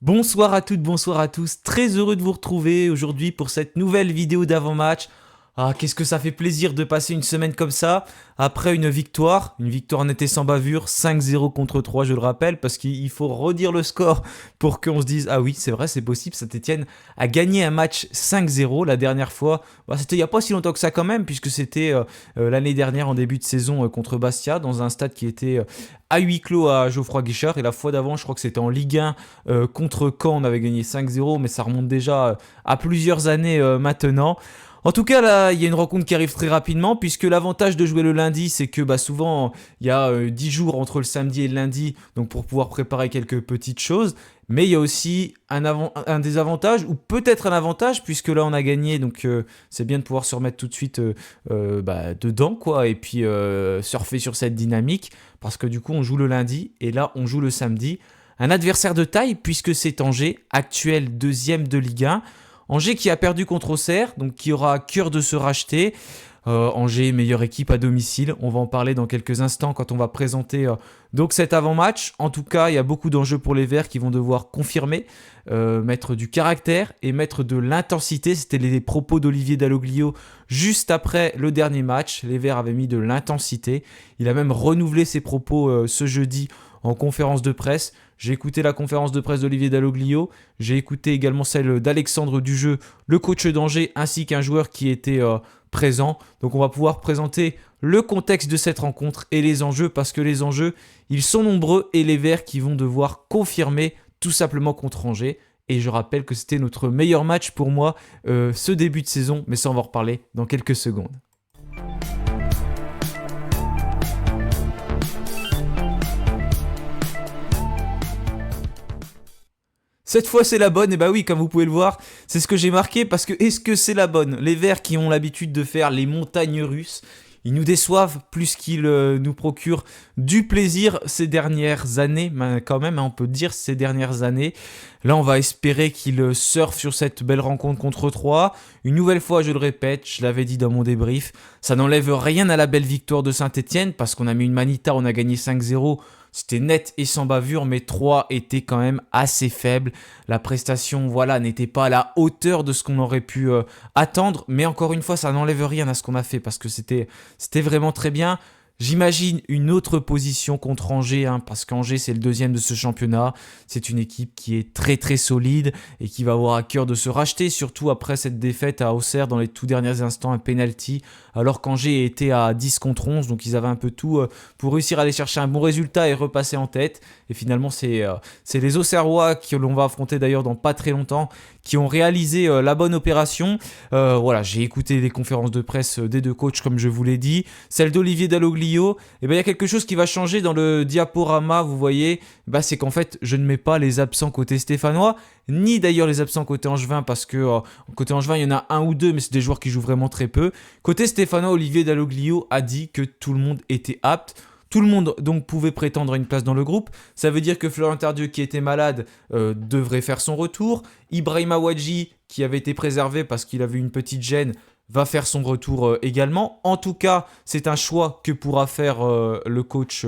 Bonsoir à toutes, bonsoir à tous. Très heureux de vous retrouver aujourd'hui pour cette nouvelle vidéo d'avant-match. Ah, qu'est-ce que ça fait plaisir de passer une semaine comme ça, après une victoire. Une victoire nette et sans bavure, 5-0 contre 3, je le rappelle, parce qu'il faut redire le score pour qu'on se dise, ah oui, c'est vrai, c'est possible, Saint-Etienne a gagné un match 5-0 la dernière fois. Bah, c'était il n'y a pas si longtemps que ça quand même, puisque c'était l'année dernière en début de saison contre Bastia, dans un stade qui était à huis clos à Geoffroy Guichard. Et la fois d'avant, je crois que c'était en Ligue 1 contre Caen, on avait gagné 5-0, mais ça remonte déjà à plusieurs années maintenant. En tout cas, là, il y a une rencontre qui arrive très rapidement, puisque l'avantage de jouer le lundi, c'est que souvent, il y a 10 jours entre le samedi et le lundi, donc pour pouvoir préparer quelques petites choses. Mais il y a aussi un désavantage, ou peut-être un avantage, puisque là, on a gagné, donc c'est bien de pouvoir se remettre tout de suite dedans, quoi, et puis surfer sur cette dynamique, parce que du coup, on joue le lundi, et là, on joue le samedi. Un adversaire de taille, puisque c'est Angers, actuel deuxième de Ligue 1. Angers qui a perdu contre Auxerre, donc qui aura à cœur de se racheter. Angers, meilleure équipe à domicile. On va en parler dans quelques instants quand on va présenter donc cet avant-match. En tout cas, il y a beaucoup d'enjeux pour les Verts qui vont devoir confirmer, mettre du caractère et mettre de l'intensité. C'était les propos d'Olivier Dalloglio juste après le dernier match. Les Verts avaient mis de l'intensité. Il a même renouvelé ses propos ce jeudi en conférence de presse. J'ai écouté la conférence de presse d'Olivier Dalloglio, j'ai écouté également celle d'Alexandre Dujeu, le coach d'Angers, ainsi qu'un joueur qui était présent. Donc on va pouvoir présenter le contexte de cette rencontre et les enjeux, parce que les enjeux, ils sont nombreux, et les Verts qui vont devoir confirmer tout simplement contre Angers. Et je rappelle que c'était notre meilleur match pour moi ce début de saison, mais ça on va en reparler dans quelques secondes. Cette fois c'est la bonne, et bah oui, comme vous pouvez le voir, c'est ce que j'ai marqué, parce que est-ce que c'est la bonne? Les Verts qui ont l'habitude de faire les montagnes russes, ils nous déçoivent plus qu'ils nous procurent du plaisir ces dernières années, mais quand même, on peut dire ces dernières années. Là, on va espérer qu'ils surfent sur cette belle rencontre contre 3. Une nouvelle fois, je le répète, je l'avais dit dans mon débrief, ça n'enlève rien à la belle victoire de Saint-Etienne, parce qu'on a mis une manita, on a gagné 5-0. C'était net et sans bavure, mais 3 était quand même assez faible. La prestation, voilà, n'était pas à la hauteur de ce qu'on aurait pu attendre. Mais encore une fois, ça n'enlève rien à ce qu'on a fait, parce que c'était vraiment très bien. J'imagine une autre position contre Angers, parce qu'Angers c'est le deuxième de ce championnat. C'est une équipe qui est très très solide et qui va avoir à cœur de se racheter, surtout après cette défaite à Auxerre dans les tout derniers instants, un penalty, alors qu'Angers était à 10 contre 11, donc ils avaient un peu tout pour réussir à aller chercher un bon résultat et repasser en tête. Et finalement c'est les Auxerrois que l'on va affronter d'ailleurs dans pas très longtemps, qui ont réalisé la bonne opération. Voilà, j'ai écouté les conférences de presse des deux coachs, comme je vous l'ai dit. Celle d'Olivier Dalloglio, et il y a quelque chose qui va changer dans le diaporama, vous voyez, c'est qu'en fait, je ne mets pas les absents côté stéphanois, ni d'ailleurs les absents côté angevin, parce que côté angevin, il y en a un ou deux, mais c'est des joueurs qui jouent vraiment très peu. Côté stéphanois, Olivier Dalloglio a dit que tout le monde était apte. Tout le monde donc pouvait prétendre à une place dans le groupe. Ça veut dire que Florent Tardieu, qui était malade, devrait faire son retour. Ibrahima Wadji, qui avait été préservé parce qu'il avait une petite gêne, va faire son retour également. En tout cas, c'est un choix que pourra faire le coach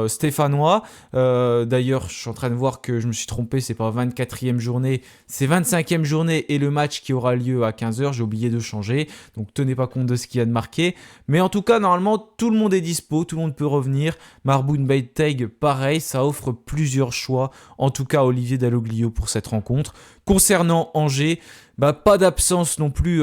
stéphanois. D'ailleurs, je suis en train de voir que je me suis trompé, c'est pas 24e journée, c'est 25e journée, et le match qui aura lieu à 15h, j'ai oublié de changer, donc tenez pas compte de ce qu'il y a de marqué. Mais en tout cas, normalement, tout le monde est dispo, tout le monde peut revenir. Marboun Beiteg, pareil, ça offre plusieurs choix, en tout cas Olivier Dalloglio pour cette rencontre. Concernant Angers, pas d'absence non plus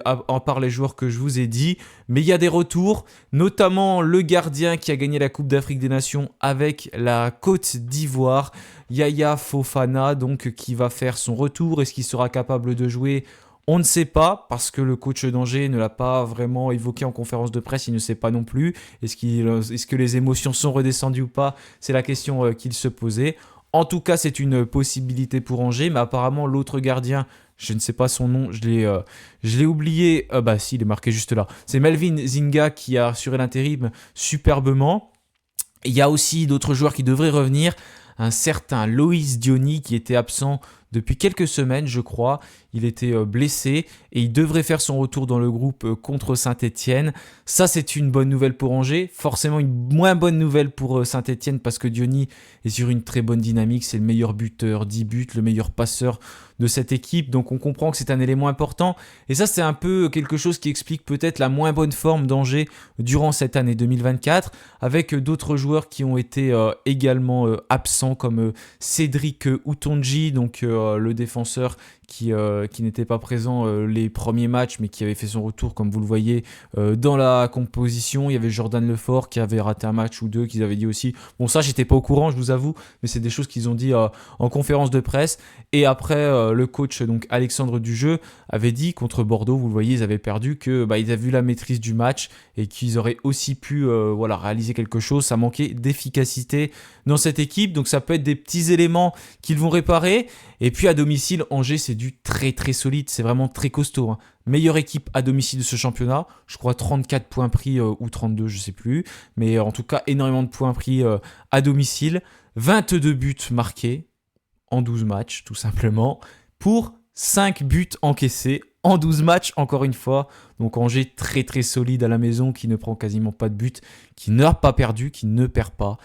à part les joueurs que je vous ai dit, mais il y a des retours, notamment le gardien qui a gagné la Coupe d'Afrique des Nations avec la Côte d'Ivoire, Yaya Fofana, donc qui va faire son retour. Est-ce qu'il sera capable de jouer? On ne sait pas, parce que le coach d'Angers ne l'a pas vraiment évoqué en conférence de presse, il ne sait pas non plus. Est-ce que les émotions sont redescendues ou pas? C'est la question qu'il se posait. En tout cas, c'est une possibilité pour Angers, mais apparemment l'autre gardien, je ne sais pas son nom, je l'ai oublié. Si, il est marqué juste là. C'est Melvin Zinga qui a assuré l'intérim superbement. Il y a aussi d'autres joueurs qui devraient revenir. Un certain Loïs Diony qui était absent depuis quelques semaines, je crois. Il était blessé et il devrait faire son retour dans le groupe contre Saint-Etienne. Ça, c'est une bonne nouvelle pour Angers. Forcément, une moins bonne nouvelle pour Saint-Etienne parce que Diony est sur une très bonne dynamique. C'est le meilleur buteur, 10 buts, le meilleur passeur de cette équipe. Donc, on comprend que c'est un élément important. Et ça, c'est un peu quelque chose qui explique peut-être la moins bonne forme d'Angers durant cette année 2024, avec d'autres joueurs qui ont été également absents, comme Cédric Outonji, donc le défenseur qui n'était pas présent les premiers matchs, mais qui avait fait son retour, comme vous le voyez, dans la composition. Il y avait Jordan Lefort qui avait raté un match ou deux, qu'ils avaient dit aussi. Bon, ça, j'étais pas au courant, je vous avoue, mais c'est des choses qu'ils ont dit en conférence de presse. Et après, le coach, donc Alexandre Dujeu, avait dit contre Bordeaux, vous le voyez, ils avaient perdu, que ils avaient vu la maîtrise du match et qu'ils auraient aussi pu réaliser quelque chose. Ça manquait d'efficacité dans cette équipe, donc ça peut être des petits éléments qu'ils vont réparer. Et puis à domicile, Angers, c'est du très très solide, c'est vraiment très costaud, hein. Meilleure équipe à domicile de ce championnat, je crois 34 points pris ou 32, je sais plus, mais en tout cas énormément de points pris à domicile, 22 buts marqués en 12 matchs tout simplement, pour 5 buts encaissés en 12 matchs encore une fois. Donc Angers très très solide à la maison, qui ne prend quasiment pas de but, qui n'a pas perdu, qui ne perd pas,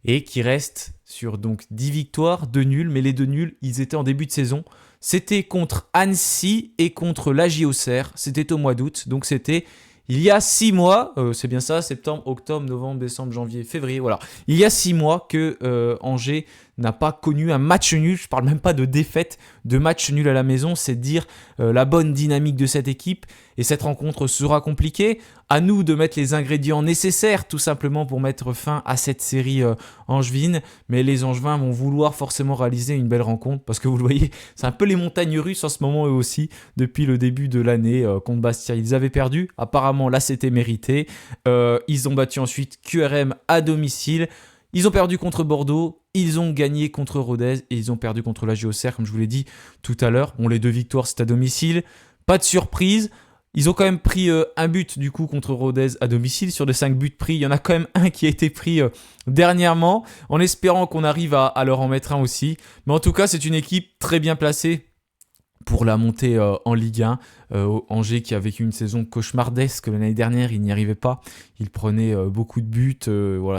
et qui reste sur donc 10 victoires, 2 nuls, mais les 2 nuls, ils étaient en début de saison. C'était contre Annecy et contre l'AJ Auxerre, c'était au mois d'août, donc c'était il y a 6 mois, c'est bien ça, septembre, octobre, novembre, décembre, janvier, février, voilà. Il y a 6 mois que Angers n'a pas connu un match nul, je parle même pas de défaite, de match nul à la maison, c'est dire la bonne dynamique de cette équipe, et cette rencontre sera compliquée. À nous de mettre les ingrédients nécessaires tout simplement pour mettre fin à cette série angevine, mais les Angevins vont vouloir forcément réaliser une belle rencontre, parce que vous le voyez, c'est un peu les montagnes russes en ce moment eux aussi, depuis le début de l'année contre Bastia. Ils avaient perdu, apparemment là c'était mérité, ils ont battu ensuite QRM à domicile. Ils ont perdu contre Bordeaux, ils ont gagné contre Rodez et ils ont perdu contre l'AJ Auxerre, comme je vous l'ai dit tout à l'heure. Bon, les 2 victoires, c'est à domicile. Pas de surprise. Ils ont quand même pris un but du coup contre Rodez à domicile. Sur les 5 buts pris, il y en a quand même un qui a été pris dernièrement, en espérant qu'on arrive à leur en mettre un aussi. Mais en tout cas, c'est une équipe très bien placée pour la montée en Ligue 1. Angers qui a vécu une saison cauchemardesque l'année dernière, il n'y arrivait pas. Il prenait beaucoup de buts.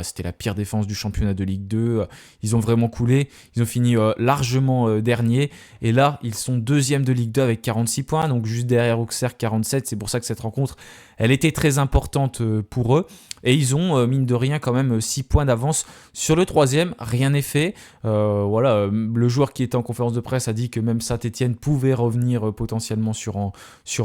C'était la pire défense du championnat de Ligue 2. Ils ont vraiment coulé. Ils ont fini largement dernier. Et là, ils sont deuxième de Ligue 2 avec 46 points, donc juste derrière Auxerre 47. C'est pour ça que cette rencontre, elle était très importante pour eux. Et ils ont, mine de rien, quand même 6 points d'avance sur le troisième. Rien n'est fait. Le joueur qui était en conférence de presse a dit que même Saint-Etienne pouvait revenir potentiellement sur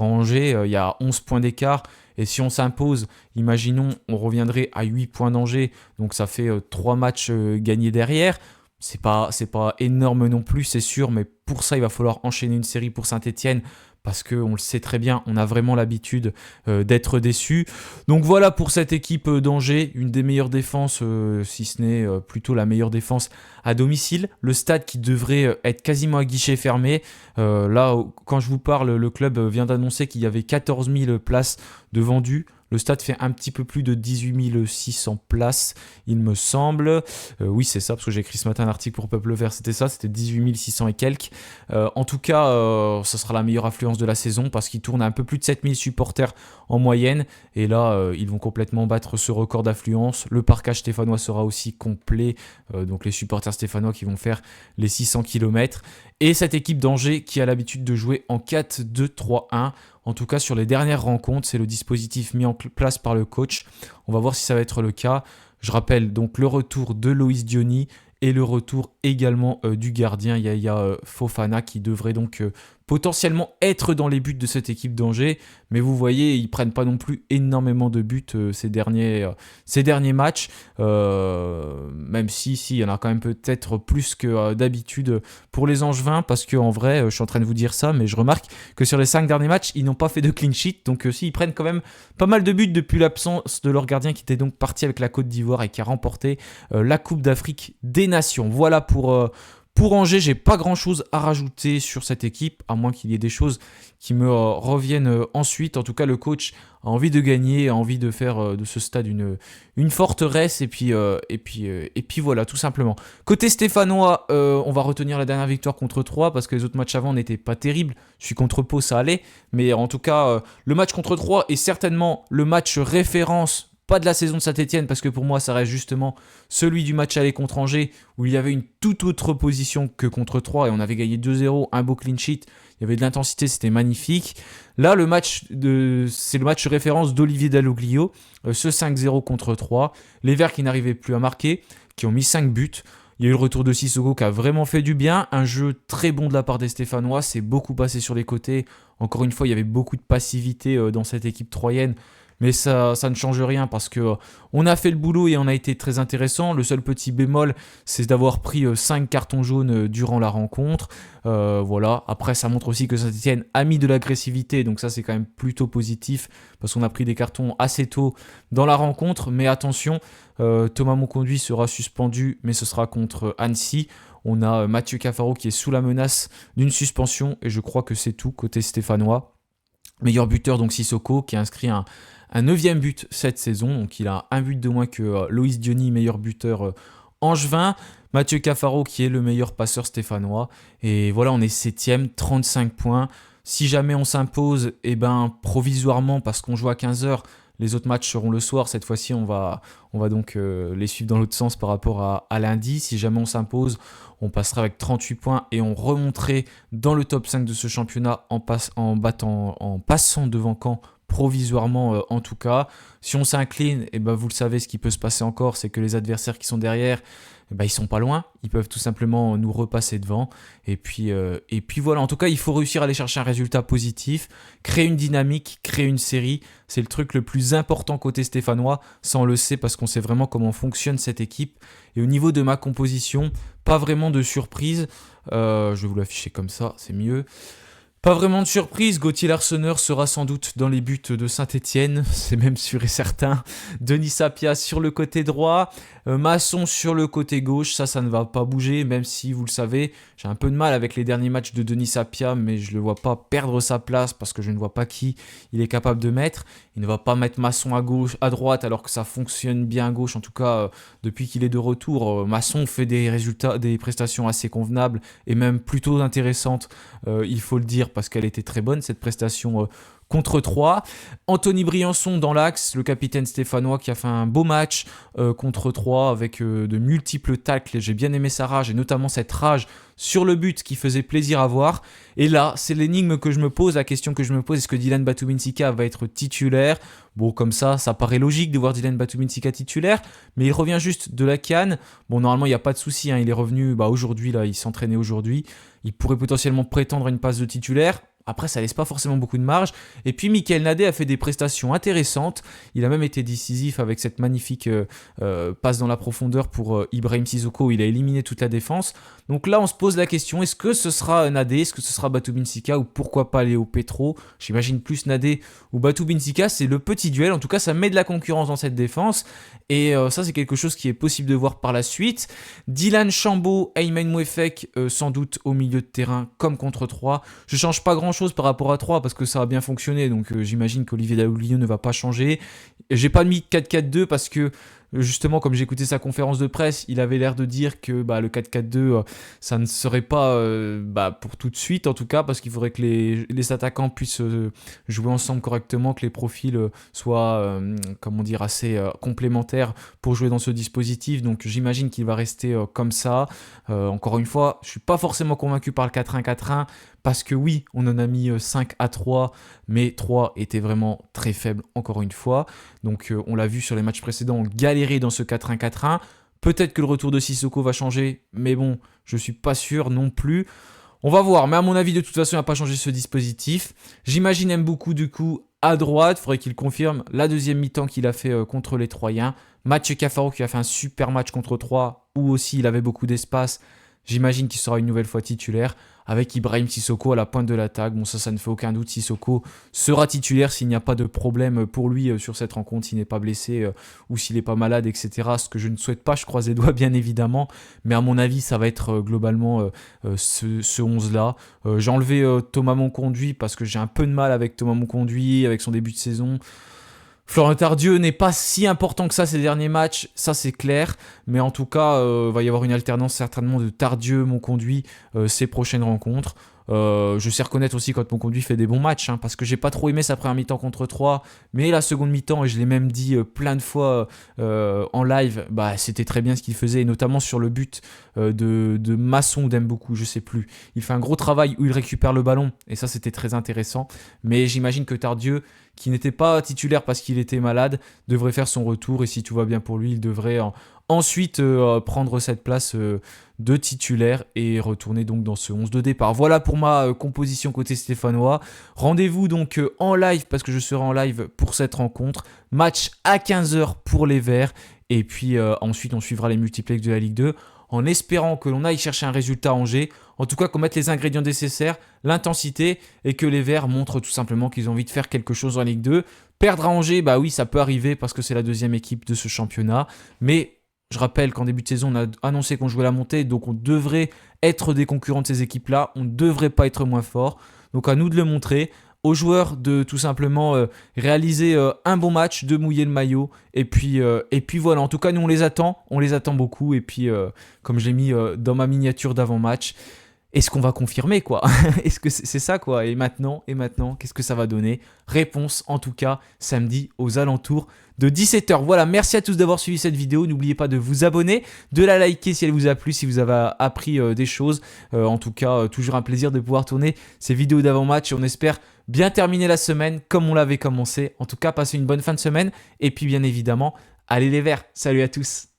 Angers. Il y a 11 points d'écart. Et si on s'impose, imaginons, on reviendrait à 8 points d'Angers. Donc ça fait 3 matchs gagnés derrière. C'est pas énorme non plus, c'est sûr. Mais pour ça, il va falloir enchaîner une série pour Saint-Etienne. Parce qu'on le sait très bien, on a vraiment l'habitude d'être déçus. Donc voilà pour cette équipe d'Angers, une des meilleures défenses, si ce n'est plutôt la meilleure défense à domicile. Le stade qui devrait être quasiment à guichet fermé. Là, quand je vous parle, le club vient d'annoncer qu'il y avait 14 000 places de vendues. Le stade fait un petit peu plus de 18 600 places, il me semble. Oui, c'est ça, parce que j'ai écrit ce matin un article pour Peuple Vert, c'était 18 600 et quelques. En tout cas, ça sera la meilleure affluence de la saison, parce qu'ils tournent à un peu plus de 7 000 supporters en moyenne. Et là, ils vont complètement battre ce record d'affluence. Le parcage stéphanois sera aussi complet, donc les supporters stéphanois qui vont faire les 600 km. Et cette équipe d'Angers qui a l'habitude de jouer en 4-2-3-1. En tout cas, sur les dernières rencontres, c'est le dispositif mis en place par le coach. On va voir si ça va être le cas. Je rappelle donc le retour de Loïs Diony et le retour également du gardien Yaya Fofana, qui devrait donc potentiellement être dans les buts de cette équipe d'Angers. Mais vous voyez, ils ne prennent pas non plus énormément de buts ces derniers matchs. Même si il y en a quand même peut-être plus que d'habitude pour les Angevins. Parce qu'en vrai, je suis en train de vous dire ça, mais je remarque que sur les 5 derniers matchs, ils n'ont pas fait de clean sheet. Donc ils prennent quand même pas mal de buts depuis l'absence de leur gardien, qui était donc parti avec la Côte d'Ivoire et qui a remporté la Coupe d'Afrique des Nations. Voilà pour Pour Angers, j'ai pas grand-chose à rajouter sur cette équipe, à moins qu'il y ait des choses qui me reviennent ensuite. En tout cas, le coach a envie de gagner, a envie de faire de ce stade une forteresse, et puis voilà, tout simplement. Côté stéphanois, on va retenir la dernière victoire contre Troyes, parce que les autres matchs avant n'étaient pas terribles. Celui contre Pau, ça allait, mais en tout cas, le match contre Troyes est certainement le match référence, pas de la saison de Saint-Etienne, parce que pour moi ça reste justement celui du match aller contre Angers, où il y avait une toute autre position que contre Troyes, et on avait gagné 2-0, un beau clean sheet, il y avait de l'intensité, c'était magnifique. Là, c'est le match référence d'Olivier Dalloglio, ce 5-0 contre Troyes, les Verts qui n'arrivaient plus à marquer, qui ont mis 5 buts. Il y a eu le retour de Sissoko qui a vraiment fait du bien, un jeu très bon de la part des Stéphanois, c'est beaucoup passé sur les côtés. Encore une fois, il y avait beaucoup de passivité dans cette équipe troyenne. Mais ça ne change rien, parce que on a fait le boulot et on a été très intéressant. Le seul petit bémol, c'est d'avoir pris 5 cartons jaunes durant la rencontre. Voilà. Après, ça montre aussi que Saint-Etienne a mis de l'agressivité, donc ça c'est quand même plutôt positif, parce qu'on a pris des cartons assez tôt dans la rencontre. Mais attention, Thomas Monconduit sera suspendu, mais ce sera contre Annecy. On a Mathieu Cafaro qui est sous la menace d'une suspension, et je crois que c'est tout côté stéphanois. Meilleur buteur, donc Sissoko, qui a inscrit un 9e but cette saison. Donc il a un but de moins que Loïs Diony, meilleur buteur angevin. Mathieu Cafaro qui est le meilleur passeur stéphanois. Et voilà, on est 7e, 35 points. Si jamais on s'impose, provisoirement, parce qu'on joue à 15h, les autres matchs seront le soir. Cette fois-ci, on va donc les suivre dans l'autre sens par rapport à lundi. Si jamais on s'impose, on passera avec 38 points et on remonterait dans le top 5 de ce championnat en passant devant Caen provisoirement en tout cas. Si on s'incline, vous le savez, ce qui peut se passer encore, c'est que les adversaires qui sont derrière, ils sont pas loin, ils peuvent tout simplement nous repasser devant, et puis voilà. En tout cas, il faut réussir à aller chercher un résultat positif, créer une dynamique, créer une série. C'est le truc le plus important côté stéphanois. Ça, on le sait parce qu'on sait vraiment comment fonctionne cette équipe. Et au niveau de ma composition, pas vraiment de surprise. Je vais vous l'afficher comme ça, c'est mieux. Pas vraiment de surprise, Gauthier Larsonneur sera sans doute dans les buts de Saint-Etienne, c'est même sûr et certain. Denis Sapia sur le côté droit, Masson sur le côté gauche, ça ne va pas bouger, même si, vous le savez, j'ai un peu de mal avec les derniers matchs de Denis Sapia, mais je ne le vois pas perdre sa place, parce que je ne vois pas qui il est capable de mettre. Il ne va pas mettre Masson à droite, alors que ça fonctionne bien à gauche. En tout cas, depuis qu'il est de retour, Masson fait des prestations assez convenables, et même plutôt intéressantes, il faut le dire, parce qu'elle était très bonne, cette prestation contre Troyes. Anthony Briançon dans l'axe, le capitaine stéphanois qui a fait un beau match contre Troyes avec de multiples tacles. J'ai bien aimé sa rage, et notamment cette rage sur le but qui faisait plaisir à voir. Et là, c'est l'énigme que je me pose, la question que je me pose, est-ce que Dylan Batubinsika va être titulaire ? Bon, comme ça paraît logique de voir Dylan Batubinsika titulaire, mais il revient juste de la CAN. Bon, normalement, il n'y a pas de souci, il est revenu aujourd'hui, là, il s'entraînait aujourd'hui. Il pourrait potentiellement prétendre à une passe de titulaire. Après, ça laisse pas forcément beaucoup de marge. Et puis, Michael Nadé a fait des prestations intéressantes. Il a même été décisif avec cette magnifique passe dans la profondeur pour Ibrahim Sissoko, où il a éliminé toute la défense. Donc là, on se pose la question, est-ce que ce sera Nadé, est-ce que ce sera Batubinsika, ou pourquoi pas Léo Petro ? J'imagine plus Nadé ou Batubinsika, c'est le petit duel. En tout cas, ça met de la concurrence dans cette défense. Et ça, c'est quelque chose qui est possible de voir par la suite. Dylan Chambaud, Ayman Mouefek, sans doute au milieu de terrain, comme contre Troyes. Je change pas grand-chose par rapport à 3 parce que ça a bien fonctionné, donc j'imagine qu'Olivier Dalloglio ne va pas changer. J'ai pas mis 4-4-2 parce que justement, comme j'ai écouté sa conférence de presse, il avait l'air de dire que le 4-4-2 ça ne serait pas pour tout de suite, en tout cas, parce qu'il faudrait que les attaquants puissent jouer ensemble correctement, que les profils soient assez complémentaires pour jouer dans ce dispositif. Donc j'imagine qu'il va rester comme ça. Encore une fois, je suis pas forcément convaincu par le 4-1-4-1, parce que oui, on en a mis 5 à 3, mais 3 était vraiment très faible encore une fois. Donc on l'a vu sur les matchs précédents, on galérait dans ce 4-1-4-1. Peut-être que le retour de Sissoko va changer, mais bon, je suis pas sûr non plus. On va voir, mais à mon avis, de toute façon, il n'a pas changé ce dispositif. J'imagine beaucoup du coup à droite, il faudrait qu'il confirme la deuxième mi-temps qu'il a fait contre les Troyens. Mathieu Cafaro qui a fait un super match contre Troyes, où aussi il avait beaucoup d'espace. J'imagine qu'il sera une nouvelle fois titulaire avec Ibrahim Sissoko à la pointe de l'attaque. Bon, ça ne fait aucun doute. Sissoko sera titulaire s'il n'y a pas de problème pour lui sur cette rencontre, s'il n'est pas blessé ou s'il n'est pas malade, etc. Ce que je ne souhaite pas, je croise les doigts bien évidemment. Mais à mon avis, ça va être globalement ce 11-là. J'ai enlevé Thomas Monconduit parce que j'ai un peu de mal avec Thomas Monconduit, avec son début de saison. Florent Tardieu n'est pas si important que ça ces derniers matchs, ça c'est clair, mais en tout cas, va y avoir une alternance certainement de Tardieu, Monconduit, ces prochaines rencontres. Je sais reconnaître aussi quand Monconduit fait des bons matchs, hein, parce que j'ai pas trop aimé sa première mi-temps contre 3, mais la seconde mi-temps, et je l'ai même dit plein de fois en live, bah, c'était très bien ce qu'il faisait, et notamment sur le but de Masson ou d'Mboukou, je sais plus. Il fait un gros travail où il récupère le ballon, et ça c'était très intéressant, mais j'imagine que Tardieu, qui n'était pas titulaire parce qu'il était malade, devrait faire son retour, et si tout va bien pour lui, il devrait ensuite prendre cette place de titulaire et retourner donc dans ce 11 de départ. Voilà pour ma composition côté stéphanois. Rendez-vous donc en live, parce que je serai en live pour cette rencontre. Match à 15h pour les Verts, et puis ensuite on suivra les multiplex de la Ligue 2, en espérant que l'on aille chercher un résultat à Angers, en tout cas qu'on mette les ingrédients nécessaires, l'intensité, et que les Verts montrent tout simplement qu'ils ont envie de faire quelque chose en Ligue 2. Perdre à Angers, bah oui, ça peut arriver parce que c'est la deuxième équipe de ce championnat, mais je rappelle qu'en début de saison, on a annoncé qu'on jouait la montée, donc on devrait être des concurrents de ces équipes-là, on ne devrait pas être moins fort, donc à nous de le montrer, aux joueurs de tout simplement réaliser un bon match, de mouiller le maillot, et puis voilà, en tout cas nous on les attend beaucoup, et puis comme je l'ai mis dans ma miniature d'avant-match, est-ce qu'on va confirmer quoi? Est-ce que c'est ça quoi? Et maintenant, qu'est-ce que ça va donner? Réponse en tout cas samedi aux alentours de 17h. Voilà, merci à tous d'avoir suivi cette vidéo. N'oubliez pas de vous abonner, de la liker si elle vous a plu, si vous avez appris des choses. En tout cas, toujours un plaisir de pouvoir tourner ces vidéos d'avant-match. On espère bien terminer la semaine comme on l'avait commencé. En tout cas, passez une bonne fin de semaine. Et puis bien évidemment, allez les Verts. Salut à tous.